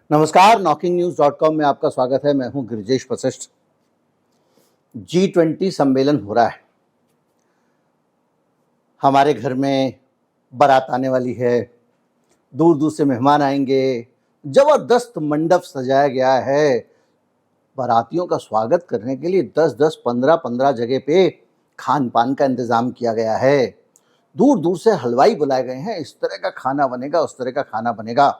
नमस्कार, knocking-news.com में आपका स्वागत है। मैं हूं गिरिजेश वशिष्ठ। G20 सम्मेलन हो रहा है। हमारे घर में बारात आने वाली है, दूर दूर से मेहमान आएंगे, जबरदस्त मंडप सजाया गया है। बारातियों का स्वागत करने के लिए 10-10, 15-15 जगह पे खान पान का इंतजाम किया गया है। दूर दूर से हलवाई बुलाए गए हैं। इस तरह का खाना बनेगा, उस तरह का खाना बनेगा,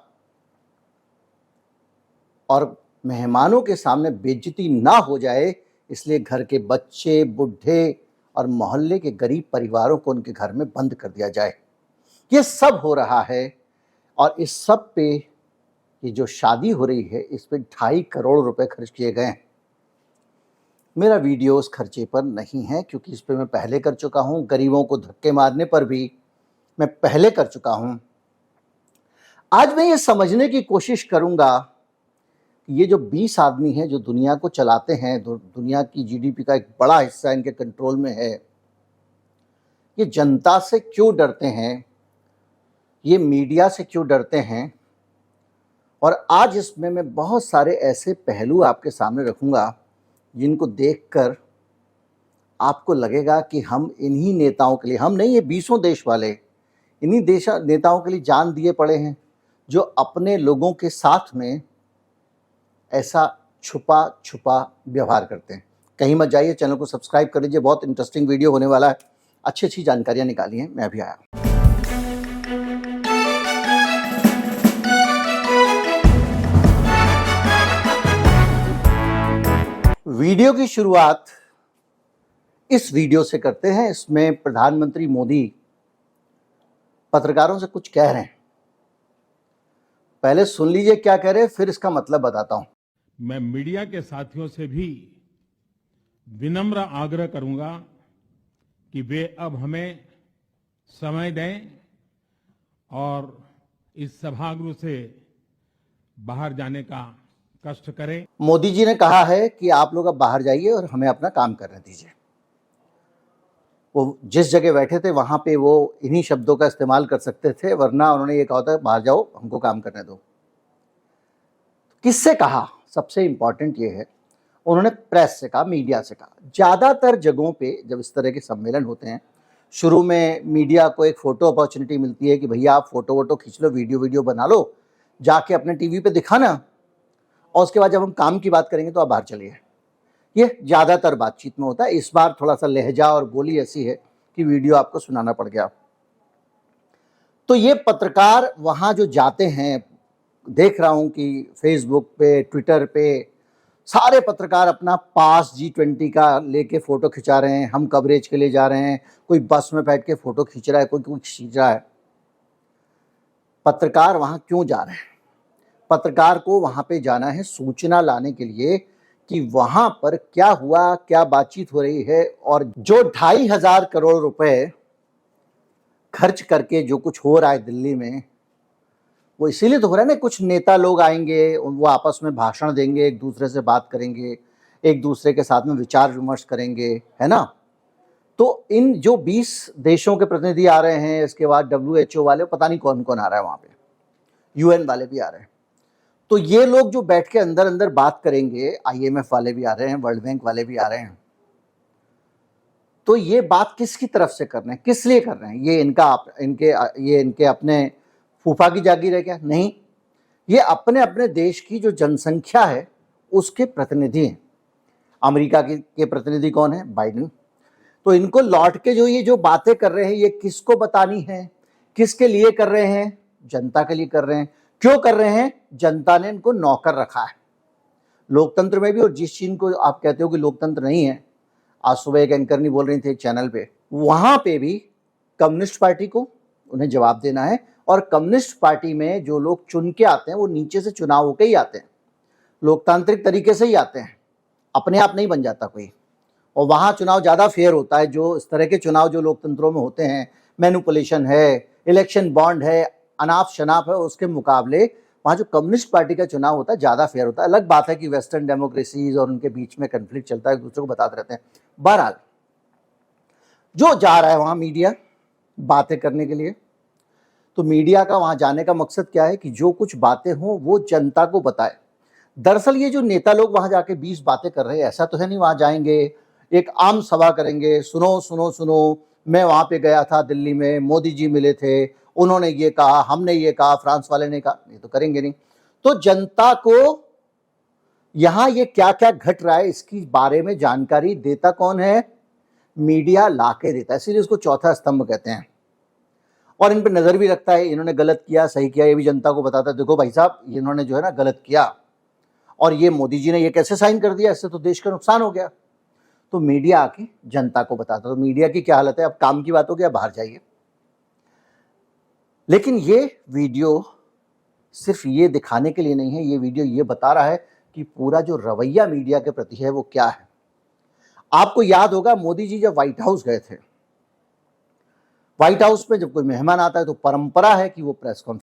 और मेहमानों के सामने बेइज्जती ना हो जाए इसलिए घर के बच्चे, बूढ़े और मोहल्ले के गरीब परिवारों को उनके घर में बंद कर दिया जाए। ये सब हो रहा है और इस सब पे, ये जो शादी हो रही है, इस पे 2.5 करोड़ रुपए खर्च किए गए हैं। मेरा वीडियो उस खर्चे पर नहीं है क्योंकि इस पे मैं पहले कर चुका हूँ। गरीबों को धक्के मारने पर भी मैं पहले कर चुका हूँ। आज मैं ये समझने की कोशिश करूँगा, ये जो 20 आदमी हैं जो दुनिया को चलाते हैं, दुनिया की जीडीपी का एक बड़ा हिस्सा इनके कंट्रोल में है, ये जनता से क्यों डरते हैं, ये मीडिया से क्यों डरते हैं। और आज इसमें मैं बहुत सारे ऐसे पहलू आपके सामने रखूंगा जिनको देखकर आपको लगेगा कि हम इन्हीं नेताओं के लिए, हम नहीं, ये 20 देश वाले इन्हीं नेताओं के लिए जान दिए पड़े हैं जो अपने लोगों के साथ में ऐसा छुपा छुपा व्यवहार करते हैं। कहीं मत जाइए, चैनल को सब्सक्राइब कर लीजिए, बहुत इंटरेस्टिंग वीडियो होने वाला है। अच्छी अच्छी जानकारियां निकाली हैं, मैं अभी आया। वीडियो की शुरुआत इस वीडियो से करते हैं। इसमें प्रधानमंत्री मोदी पत्रकारों से कुछ कह रहे हैं। पहले सुन लीजिए क्या कह रहे हैं, फिर इसका मतलब बताता हूं। मैं मीडिया के साथियों से भी विनम्र आग्रह करूंगा कि वे अब हमें समय दें और इस सभागृह से बाहर जाने का कष्ट करें। मोदी जी ने कहा है कि आप लोग अब बाहर जाइए और हमें अपना काम करने दीजिए। वो जिस जगह बैठे थे वहां पे वो इन्हीं शब्दों का इस्तेमाल कर सकते थे, वरना उन्होंने ये कहा था बाहर जाओ, हमको काम करने दो। किससे कहा? सबसे इंपॉर्टेंट ये है, उन्होंने प्रेस से कहा, मीडिया से कहा। ज़्यादातर जगहों पे जब इस तरह के सम्मेलन होते हैं, शुरू में मीडिया को एक फ़ोटो अपॉर्चुनिटी मिलती है कि भैया आप फ़ोटो वोटो खींच लो, वीडियो बना लो, जाके अपने टीवी पे दिखाना, और उसके बाद जब हम काम की बात करेंगे तो आप बाहर चलिए। ये ज़्यादातर बातचीत में होता है। इस बार थोड़ा सा लहजा और बोली ऐसी है कि वीडियो आपको सुनाना पड़ गया। तो ये पत्रकार वहाँ जो जाते हैं, देख रहा हूँ कि फेसबुक पे, ट्विटर पे सारे पत्रकार अपना पास G20 का लेके फ़ोटो खिंचा रहे हैं। हम कवरेज के लिए जा रहे हैं, कोई बस में बैठ के फ़ोटो खींच रहा है, कोई खींच रहा है। पत्रकार वहाँ क्यों जा रहे हैं? पत्रकार को वहाँ पे जाना है सूचना लाने के लिए कि वहाँ पर क्या हुआ, क्या बातचीत हो रही है। और जो 2.5 करोड़ रुपए खर्च करके जो कुछ हो रहा है दिल्ली में, वो इसीलिए तो हो रहा है ना। कुछ नेता लोग आएंगे, वो आपस में भाषण देंगे, एक दूसरे से बात करेंगे, एक दूसरे के साथ में विचार विमर्श करेंगे, है ना। तो इन जो 20 देशों के प्रतिनिधि आ रहे हैं, इसके बाद WHO वाले, पता नहीं कौन कौन आ रहा है वहाँ पे, UN वाले भी आ रहे हैं। तो ये लोग जो बैठ के अंदर अंदर बात करेंगे, IMF वाले भी आ रहे हैं, वर्ल्ड बैंक वाले भी आ रहे हैं। तो ये बात किसकी तरफ से कर रहे हैं, किस लिए कर रहे हैं? ये इनके अपने फूफा की जागीर है क्या? नहीं, ये अपने अपने देश की जो जनसंख्या है उसके प्रतिनिधि हैं। अमेरिका के प्रतिनिधि कौन है? बाइडेन। तो इनको लौट के जो ये जो बातें कर रहे हैं, ये किसको बतानी है, किसके लिए कर रहे हैं? जनता के लिए कर रहे हैं। क्यों कर रहे हैं? जनता ने इनको नौकर रखा है लोकतंत्र में भी। और जिस चीज को आप कहते हो कि लोकतंत्र नहीं है, आज सुबह एक एंकर नहीं बोल रही थी एक चैनल पे, वहां पे भी कम्युनिस्ट पार्टी को उन्हें जवाब देना है। और कम्युनिस्ट पार्टी में जो लोग चुन के आते हैं वो नीचे से चुनाव होकर ही आते हैं, लोकतांत्रिक तरीके से ही आते हैं, अपने आप नहीं बन जाता कोई। और वहाँ चुनाव ज़्यादा फेयर होता है। जो इस तरह के चुनाव जो लोकतंत्रों में होते हैं, मैनिपुलेशन है, इलेक्शन बॉन्ड है, अनाप शनाप है, उसके मुकाबले वहाँ जो कम्युनिस्ट पार्टी का चुनाव होता है ज़्यादा फेयर होता है। अलग बात है कि वेस्टर्न डेमोक्रेसीज और उनके बीच में कन्फ्लिक्ट चलता है, एक दूसरे को बताते रहते हैं। बहरहाल जो जा रहा है वहाँ मीडिया बातें करने के लिए, तो मीडिया का वहां जाने का मकसद क्या है कि जो कुछ बातें हों वो जनता को बताए। दरअसल ये जो नेता लोग वहां जाके 20 बातें कर रहे हैं, ऐसा तो है नहीं वहां जाएंगे एक आम सभा करेंगे, सुनो सुनो सुनो, मैं वहां पे गया था दिल्ली में, मोदी जी मिले थे, उन्होंने ये कहा, हमने ये कहा, फ्रांस वाले ने कहा, ये तो करेंगे नहीं। तो जनता को यहां ये क्या क्या घट रहा है इसकी बारे में जानकारी देता कौन है? मीडिया लाके देता है, इसीलिए उसको चौथा स्तंभ कहते हैं। और इन पर नजर भी रखता है, इन्होंने गलत किया सही किया ये भी जनता को बताता है, देखो भाई साहब इन्होंने जो है ना गलत किया, और ये मोदी जी ने ये कैसे साइन कर दिया, इससे तो देश का नुकसान हो गया। तो मीडिया आके जनता को बताता। तो मीडिया की क्या हालत है, अब काम की बात हो गया, बाहर जाइए। लेकिन ये वीडियो सिर्फ ये दिखाने के लिए नहीं है, ये वीडियो ये बता रहा है कि पूरा जो रवैया मीडिया के प्रति है वो क्या है। आपको याद होगा मोदी जी जब व्हाइट हाउस गए थे, व्हाइट हाउस में जब कोई मेहमान आता है तो परंपरा है कि वो प्रेस कॉन्फ्रेंस।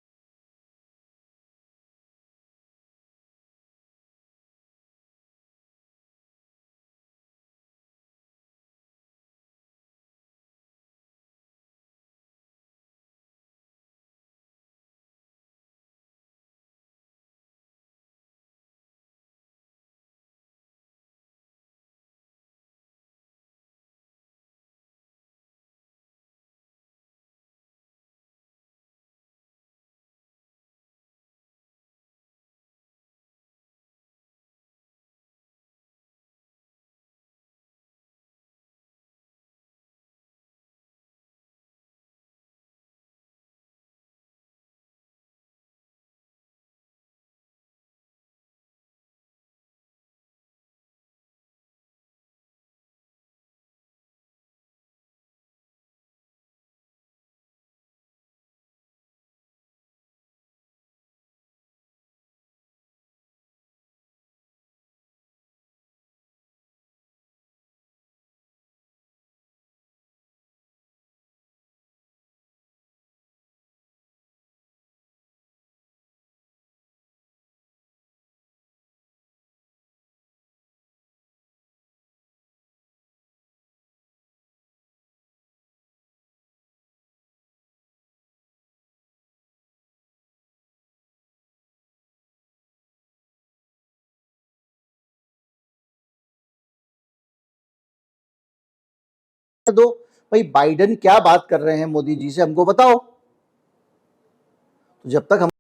दो भाई, बाइडेन क्या बात कर रहे हैं मोदी जी से हमको बताओ। तो जब तक हम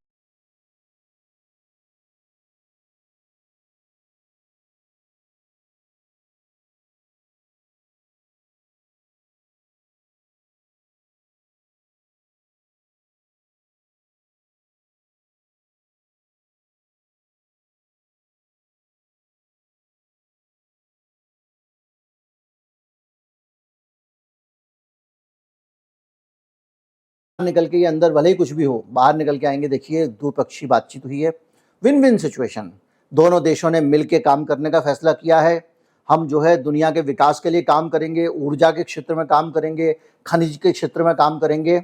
निकल के ये अंदर भले ही कुछ भी हो, बाहर निकल के आएंगे, देखिए द्विपक्षीय बातचीत हुई है, विन विन सिचुएशन। दोनों देशों ने मिलकर काम करने का फैसला किया है। हम जो है दुनिया के विकास के लिए काम करेंगे, ऊर्जा के क्षेत्र में काम करेंगे, खनिज के क्षेत्र में काम करेंगे।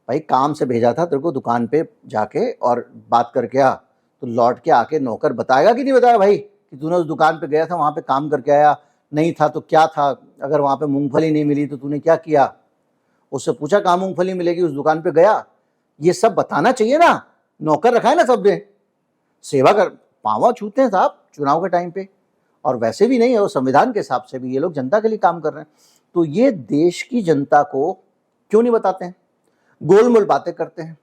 भाई काम से भेजा था तेरे को दुकान पे जाके और बात करके आ, तो लौट के आके नौकर बताएगा कि नहीं बताया भाई कि तूने उस दुकान पे गया था, वहां पे काम करके आया, नहीं था तो क्या था, अगर वहां पे मूंगफली नहीं मिली तो तूने क्या किया, उससे पूछा कहाँ मूंगफली मिलेगी, उस दुकान पे गया, ये सब बताना चाहिए ना। नौकर रखा है ना सबने, सेवा कर, पांव छूते हैं साहब चुनाव के टाइम पे। और वैसे भी नहीं है, वो संविधान के हिसाब से भी ये लोग जनता के लिए काम कर रहे हैं। तो ये देश की जनता को क्यों नहीं बताते हैं, गोलमोल बातें करते हैं,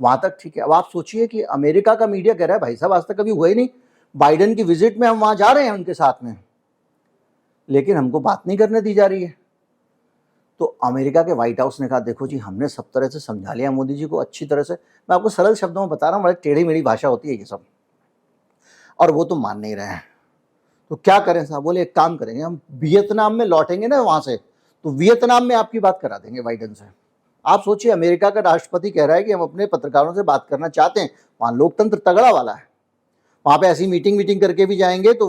वहां तक ठीक है। अब आप सोचिए कि अमेरिका का मीडिया कह रहा है भाई साहब आज तक कभी हुआ ही नहीं, बाइडेन की विजिट में हम वहां जा रहे हैं उनके साथ में, लेकिन हमको बात नहीं करने दी जा रही है। तो अमेरिका के व्हाइट हाउस ने कहा देखो जी हमने सब तरह से समझा लिया मोदी जी को अच्छी तरह से, मैं आपको सरल शब्दों में बता रहा हूँ, बड़े टेढ़ी मेढ़ी भाषा होती है ये सब, और वो तो मान नहीं रहे हैं। तो क्या करें साहब, बोले एक काम करेंगे, हम वियतनाम में लौटेंगे ना वहां से, तो वियतनाम में आपकी बात करा देंगे बाइडेन से। आप सोचिए अमेरिका का राष्ट्रपति कह रहा है कि हम अपने पत्रकारों से बात करना चाहते हैं, वहां लोकतंत्र तगड़ा वाला है, वहां पे ऐसी मीटिंग मीटिंग करके भी जाएंगे तो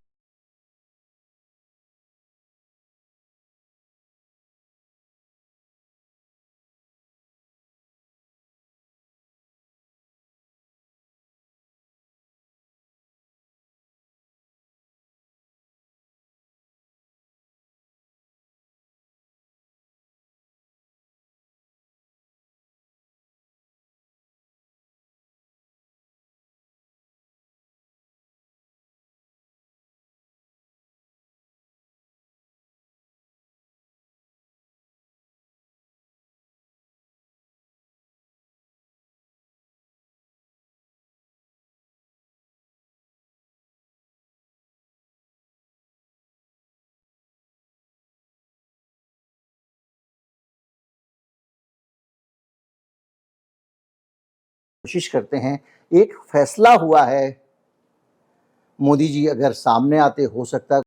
कोशिश करते हैं। एक फैसला हुआ है, मोदी जी अगर सामने आते हो सकता है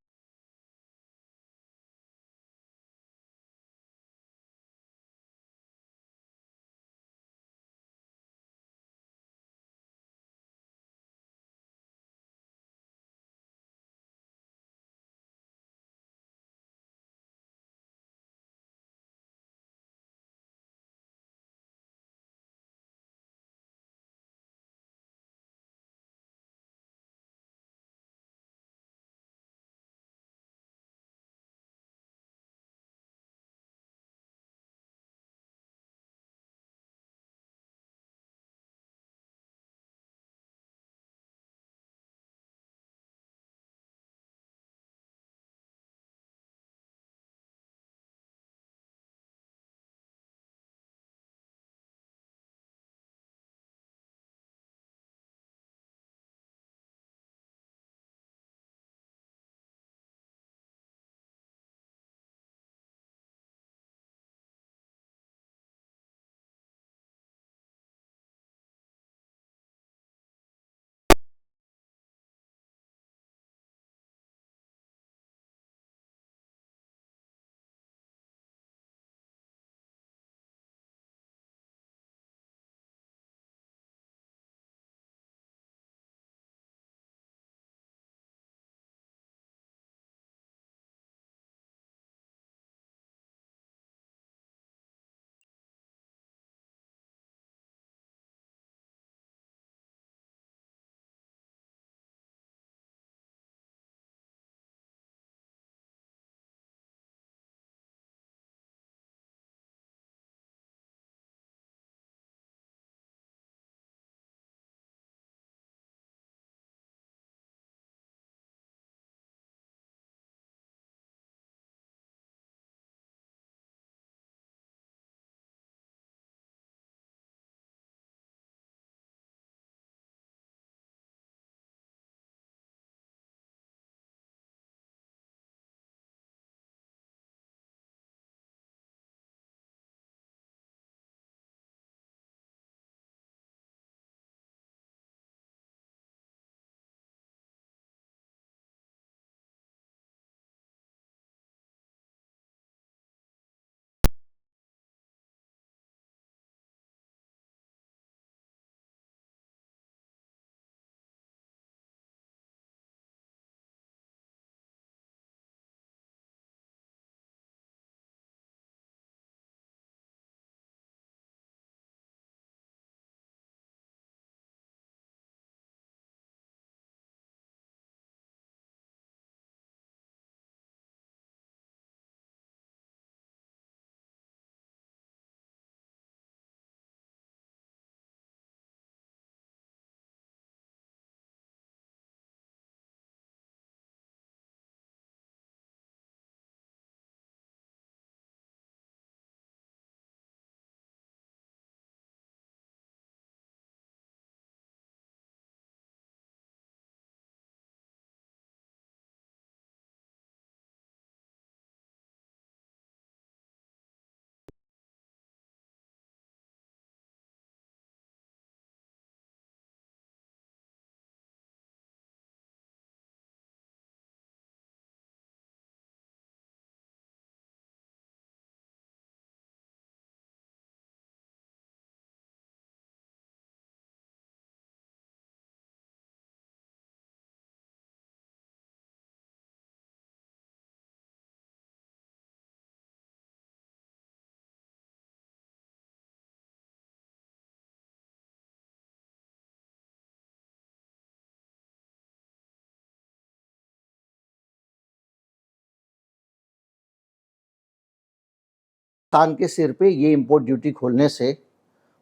पाकिस्तान के सिर पे ये इंपोर्ट ड्यूटी खोलने से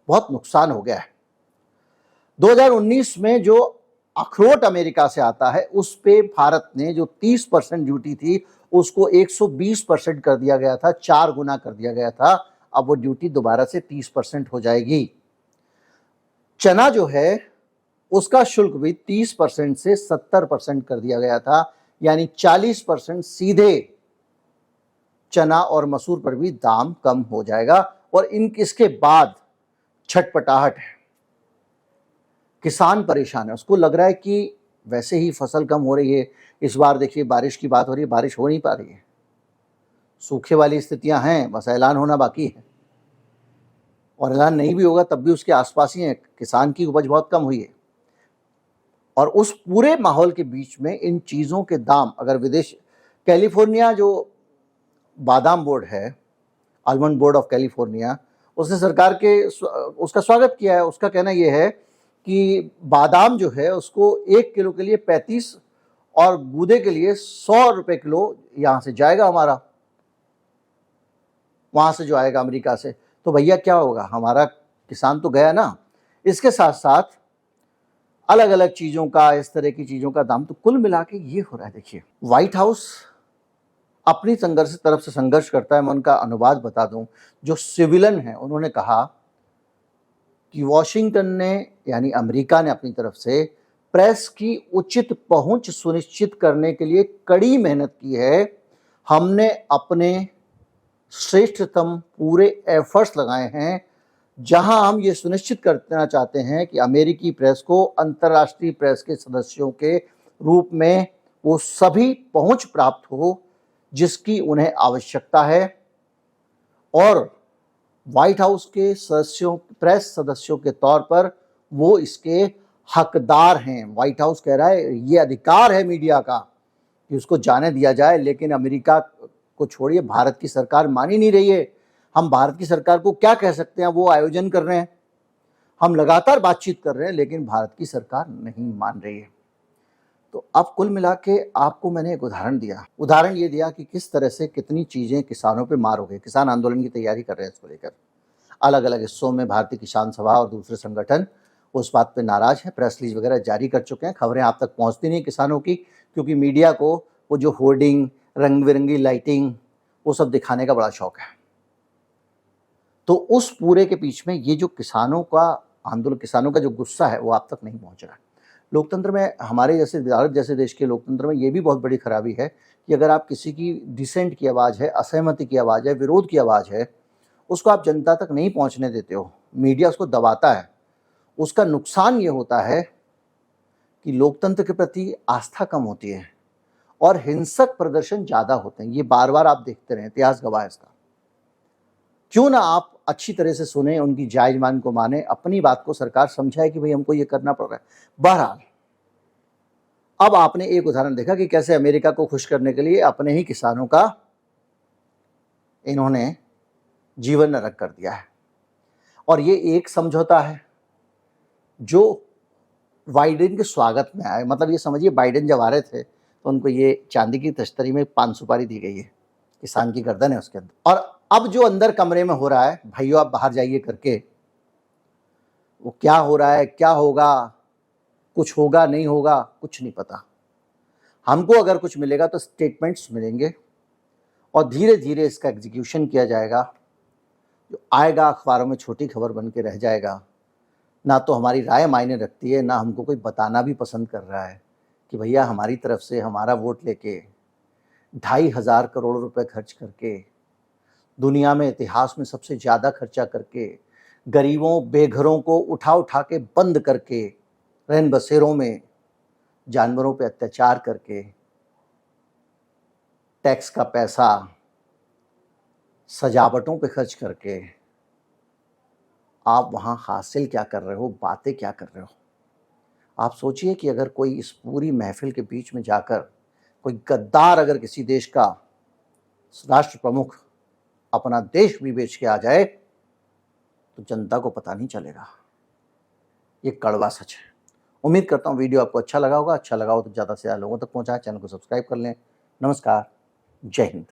बहुत नुकसान हो गया है। 2019 में जो अखरोट अमेरिका से आता है उस पे भारत ने जो 30% ड्यूटी थी उसको 120% कर दिया गया था, 4 गुना कर दिया गया था। अब वो ड्यूटी दोबारा से 30% हो जाएगी। चना जो है उसका शुल्क भी 30% से 70% कर दिया गया था, यानी 40% सीधे चना और मसूर पर भी दाम कम हो जाएगा। और इसके बाद छटपटाहट है। किसान परेशान है, उसको लग रहा है कि वैसे ही फसल कम हो रही है, इस बार देखिए बारिश की बात हो रही है, बारिश हो नहीं पा रही है, सूखे वाली स्थितियां हैं, बस ऐलान होना बाकी है, और ऐलान नहीं भी होगा तब भी उसके आसपास ही है, किसान की उपज बहुत कम हुई है। और उस पूरे माहौल के बीच में इन चीज़ों के दाम, अगर विदेश, कैलिफोर्निया जो बादाम बोर्ड है, आलमंड बोर्ड ऑफ कैलिफोर्निया, उसने सरकार के उसका स्वागत किया है। उसका कहना यह है कि बादाम जो है उसको 1 किलो के लिए 35 और गूदे के लिए 100 रुपए किलो यहाँ से जाएगा हमारा, वहाँ से जो आएगा अमेरिका से। तो भैया क्या होगा, हमारा किसान तो गया ना। इसके साथ साथ अलग अलग चीज़ों का, इस तरह की चीज़ों का दाम, तो कुल मिला के ये हो रहा है। देखिए, व्हाइट हाउस अपनी तरफ से संघर्ष करता है। मैं उनका अनुवाद बता दूं, जो सिविलियन है, उन्होंने कहा कि वॉशिंगटन ने, यानी अमेरिका ने अपनी तरफ से प्रेस की उचित पहुंच सुनिश्चित करने के लिए कड़ी मेहनत की है। हमने अपने श्रेष्ठतम पूरे एफर्ट्स लगाए हैं, जहां हम ये सुनिश्चित करना चाहते हैं कि अमेरिकी प्रेस को अंतर्राष्ट्रीय प्रेस के सदस्यों के रूप में वो सभी पहुंच प्राप्त हो जिसकी उन्हें आवश्यकता है। और व्हाइट हाउस के सदस्यों, प्रेस सदस्यों के तौर पर वो इसके हकदार हैं। व्हाइट हाउस कह रहा है ये अधिकार है मीडिया का कि उसको जाने दिया जाए, लेकिन अमेरिका को छोड़िए, भारत की सरकार मान ही नहीं रही है। हम भारत की सरकार को क्या कह सकते हैं, वो आयोजन कर रहे हैं, हम लगातार बातचीत कर रहे हैं, लेकिन भारत की सरकार नहीं मान रही है। तो अब कुल मिला के आपको मैंने एक उदाहरण ये दिया कि किस तरह से कितनी चीज़ें किसानों पे मार हो गई। किसान आंदोलन की तैयारी कर रहे हैं, इसको लेकर अलग अलग हिस्सों में भारतीय किसान सभा और दूसरे संगठन उस बात पे नाराज हैं, प्रेस रिलीज वगैरह जारी कर चुके हैं। खबरें आप तक पहुंचती नहीं किसानों की, क्योंकि मीडिया को वो जो होर्डिंग, रंग बिरंगी लाइटिंग, वो सब दिखाने का बड़ा शौक है। तो उस पूरे के बीच में ये जो किसानों का आंदोलन, किसानों का जो गुस्सा है, वो आप तक नहीं पहुंच रहा है। लोकतंत्र में, हमारे जैसे भारत जैसे देश के लोकतंत्र में ये भी बहुत बड़ी खराबी है कि अगर आप किसी की डिसेंट की आवाज़ है, असहमति की आवाज़ है, विरोध की आवाज़ है, उसको आप जनता तक नहीं पहुंचने देते हो, मीडिया उसको दबाता है। उसका नुकसान ये होता है कि लोकतंत्र के प्रति आस्था कम होती है और हिंसक प्रदर्शन ज़्यादा होते हैं। ये बार बार आप देखते रहे, इतिहास गवाह है इसका। क्यों ना आप अच्छी तरह से सुने, उनकी जायज मान को माने, अपनी बात को सरकार समझाए कि भाई हमको ये करना पड़ रहा है। बहरहाल, अब आपने एक उदाहरण देखा कि कैसे अमेरिका को खुश करने के लिए अपने ही किसानों का इन्होंने जीवन नरक कर दिया है। और ये एक समझौता है जो बाइडेन के स्वागत में आया। मतलब ये समझिए, बाइडेन जब आ रहे थे तो उनको ये चांदी की तश्तरी में पान सुपारी दी गई है, किसान की गर्दन है उसके अंदर। और अब जो अंदर कमरे में हो रहा है, भाइयों आप बाहर जाइए करके, वो क्या हो रहा है, क्या होगा, कुछ होगा नहीं होगा, कुछ नहीं पता। हमको अगर कुछ मिलेगा तो स्टेटमेंट्स मिलेंगे और धीरे धीरे इसका एग्जीक्यूशन किया जाएगा। जो आएगा अखबारों में छोटी खबर बन के रह जाएगा। ना तो हमारी राय मायने रखती है, ना हमको कोई बताना भी पसंद कर रहा है कि भैया हमारी तरफ से हमारा वोट लेके 2,500 करोड़ रुपए खर्च करके, दुनिया में इतिहास में सबसे ज़्यादा खर्चा करके, गरीबों बेघरों को उठा उठा के बंद करके, रैन बसेरों में जानवरों पे अत्याचार करके, टैक्स का पैसा सजावटों पे खर्च करके, आप वहाँ हासिल क्या कर रहे हो, बातें क्या कर रहे हो। आप सोचिए कि अगर कोई इस पूरी महफिल के बीच में जाकर कोई गद्दार अगर किसी देश का राष्ट्र प्रमुख अपना देश भी बेच के आ जाए तो जनता को पता नहीं चलेगा। ये कड़वा सच है। उम्मीद करता हूँ वीडियो आपको अच्छा लगा होगा। अच्छा लगा हो तो ज़्यादा से ज़्यादा लोगों तक पहुँचाएं, चैनल को सब्सक्राइब कर लें। नमस्कार, जय हिंद।